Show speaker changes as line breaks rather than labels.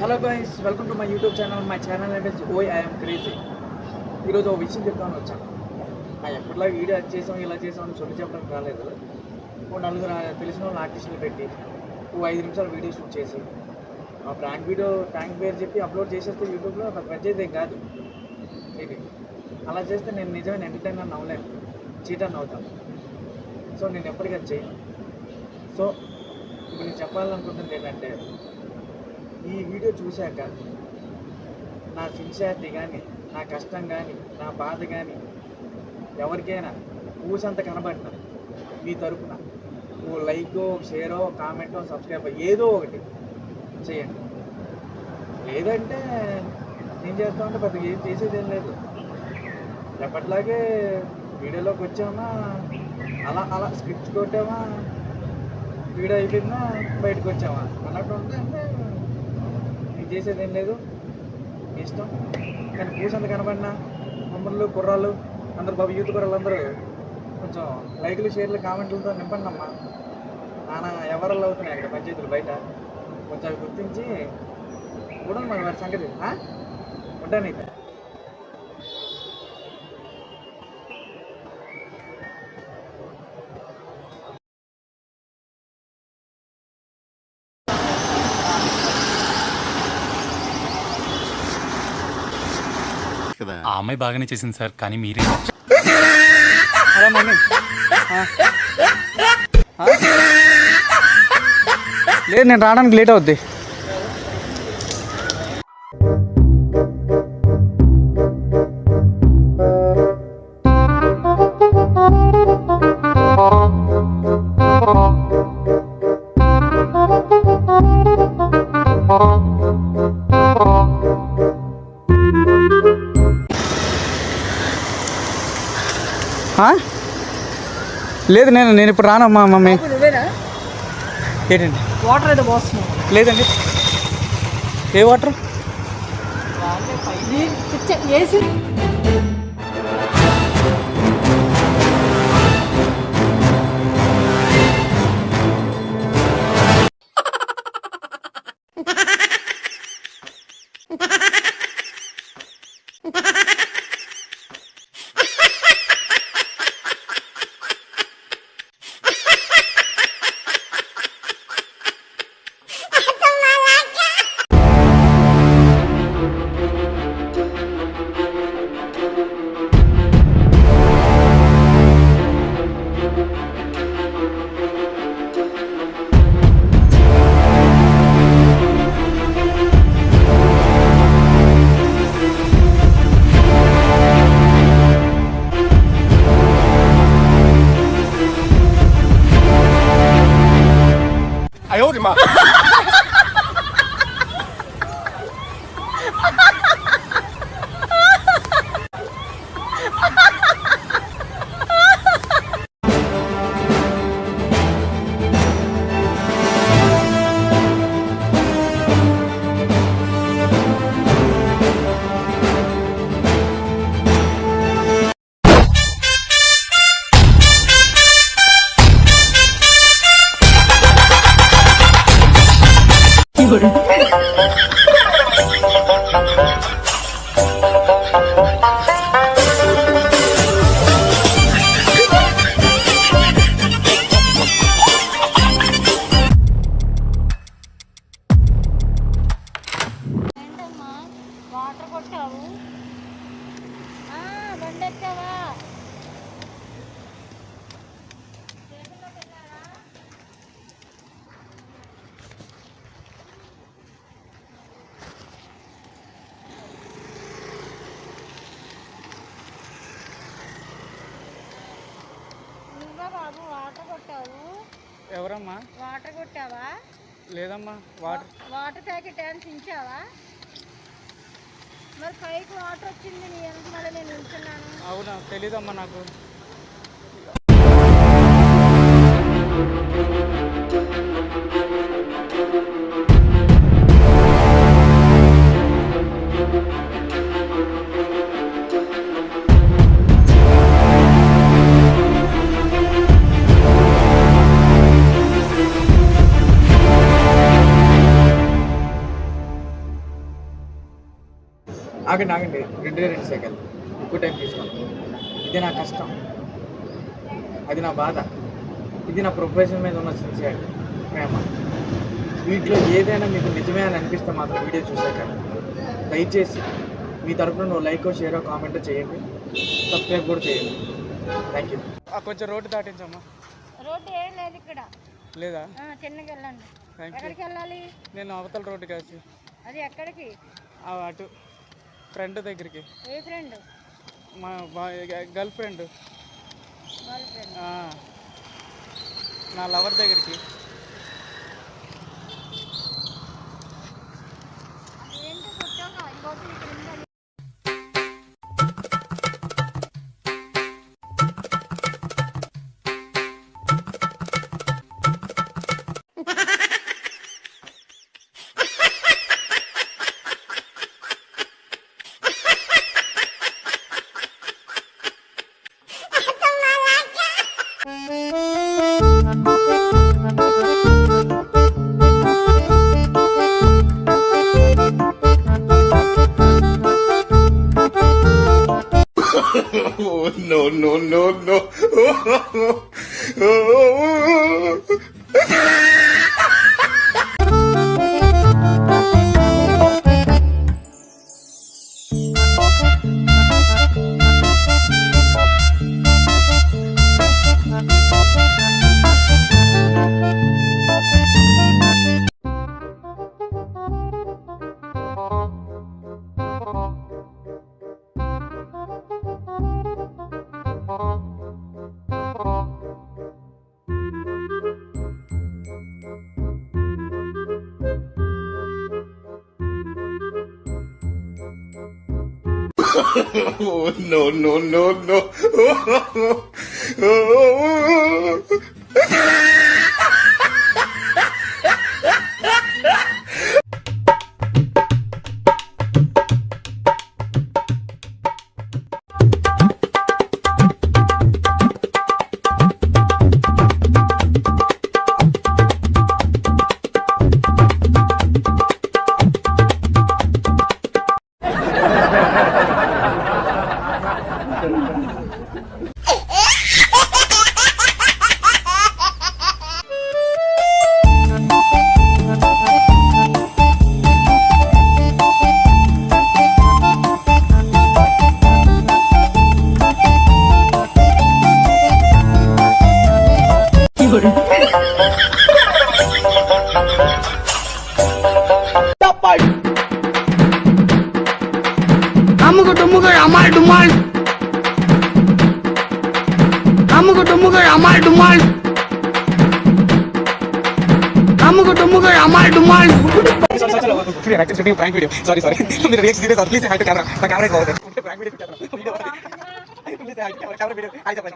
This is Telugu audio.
Hello guys, welcome to my YouTube channel. My channel name is ఓయ్ ఐఎమ్ క్రేజీ. ఈరోజు ఒక విషయం చెప్తాను వచ్చాను. ఎప్పటిలా వీడియో అది చేసాం ఇలా చేసాం అని చెప్పి చెప్పడానికి రాలేదు. ఓ నలుగురు తెలిసిన వాళ్ళు ఆర్టిస్టులు పెట్టి 5 నిమిషాలు వీడియో షూట్ చేసి ఆ ప్రాంక్ పేరు చెప్పి అప్లోడ్ చేసేస్తే యూట్యూబ్లో నాకు పెద్దదేం కాదు. ఇది అలా చేస్తే నేను నిజమైన ఎంటర్టైనర్ అవ్వలేను, చీటర్ అవుతాను. సో నేను ఎప్పటికీ అది చేయను. సో ఇప్పుడు నేను చెప్పాలనుకుంటుంది ఏంటంటే, ఈ వీడియో చూశాక నా సిన్సియారిటీ కానీ, నా కష్టం కానీ, నా బాధ కానీ ఎవరికైనా ఊసంత కనబడినా మీ తరపున ఓ లైకో, షేరో, కామెంటో, సబ్స్క్రైబ్ ఏదో ఒకటి చేయండి. లేదంటే ఏం చేస్తామంటే పెద్దగా ఏం చేసేది ఏం లేదు. ఎప్పటిలాగే వీడియోలోకి వచ్చామా, అలా అలా స్క్రిప్ట్ కొట్టామా, వీడియో అయిపోయిందా బయటకు వచ్చామా అన్నట్టు ఉంటే అంటే చేసేది ఏం లేదు, ఇష్టం. కానీ పూసంత కనబడినా మమ్మల్ని కుర్రాళ్ళు అందరు బాబు యూత్ కుర్రాళ్ళు అందరూ కొంచెం లైకులు, షేర్లు, కామెంట్లతో నింపండి అమ్మా. నాన్న ఎవరల్లో అవుతున్నాయి అక్కడ పంచాయతీలు బయట. కొంచెం అవి గుర్తించి కూడా మన వారి సంగతి ఉంటానైతే.
ఆ అమ్మాయి బాగానే చేసింది సార్, కానీ మీరే.
హలో మమ్మీ, లేదు నేను రావడానికి లేట్ అవుద్ది. లేదు నేను ఇప్పుడు రానమ్మా. మమ్మీ ఏంటండి
వాటర్ అయితే పోస్తున్నావు?
లేదండి. ఏ వాటర్?
ఏసీ వాటర్ కొట్టావు, బండెక్కావా? నువ్వా బాబు వాటర్ కొట్టావు?
ఎవరమ్మా?
వాటర్ కొట్టావా?
లేదమ్మా.
వాటర్ ప్యాకెట్ ఏమైనా చించావా? మరి పైకి వాటర్ వచ్చింది, నీ వెనక మళ్ళీ నేను నిల్చున్నాను.
అవునా, తెలీదమ్మా నాకు. ఆగండి 2 సెకండ్లు ఎక్కువ టైం తీసుకోండి. ఇది నా కష్టం, అది నా బాధ, ఇది నా ప్రొఫెషన్ మీద ఉన్న సిన్సియారిటీ, ప్రేమ. వీటిలో ఏదైనా మీకు నిజమే అని అనిపిస్తే మాత్రం వీడియో చూసాక దయచేసి మీ తరఫున నువ్వు లైక్ షేర్ కామెంట్ చేయండి, సబ్స్క్రైబ్ కూడా చేయండి. Thank you. కొంచెం రోడ్డు దాటించమ్మా.
రోడ్డు ఏం లేదు ఇక్కడ.
లేదా?
చిన్నగా వెళ్ళండి.
Thank you.
ఎక్కడికి వెళ్ళాలి?
నేను అవతల రోడ్డు కాసి
అది ఎక్కడికి?
అటు ఫ్రెండ్ దగ్గరికి.
ఏ ఫ్రెండ్?
మా గర్ల్ ఫ్రెండ్,
వాళ్ళ ఫ్రెండ్.
నా లవర్ దగ్గరికి.
ఏంటో కొట్టాక ఇంకోటి ఇక్కడ ఉందని.
Oh, no, no, no, no. Oh, no, no, no, no.
Amuko tumuko amal dumal. Amuko tumuko amal dumal. Amuko tumuko amal dumal.
Sorry, I'm shooting a prank video. Sorry. Please react serious. Please say hi to camera. My camera is over there. Prank video. Please say hi to camera video. Hi, Japan.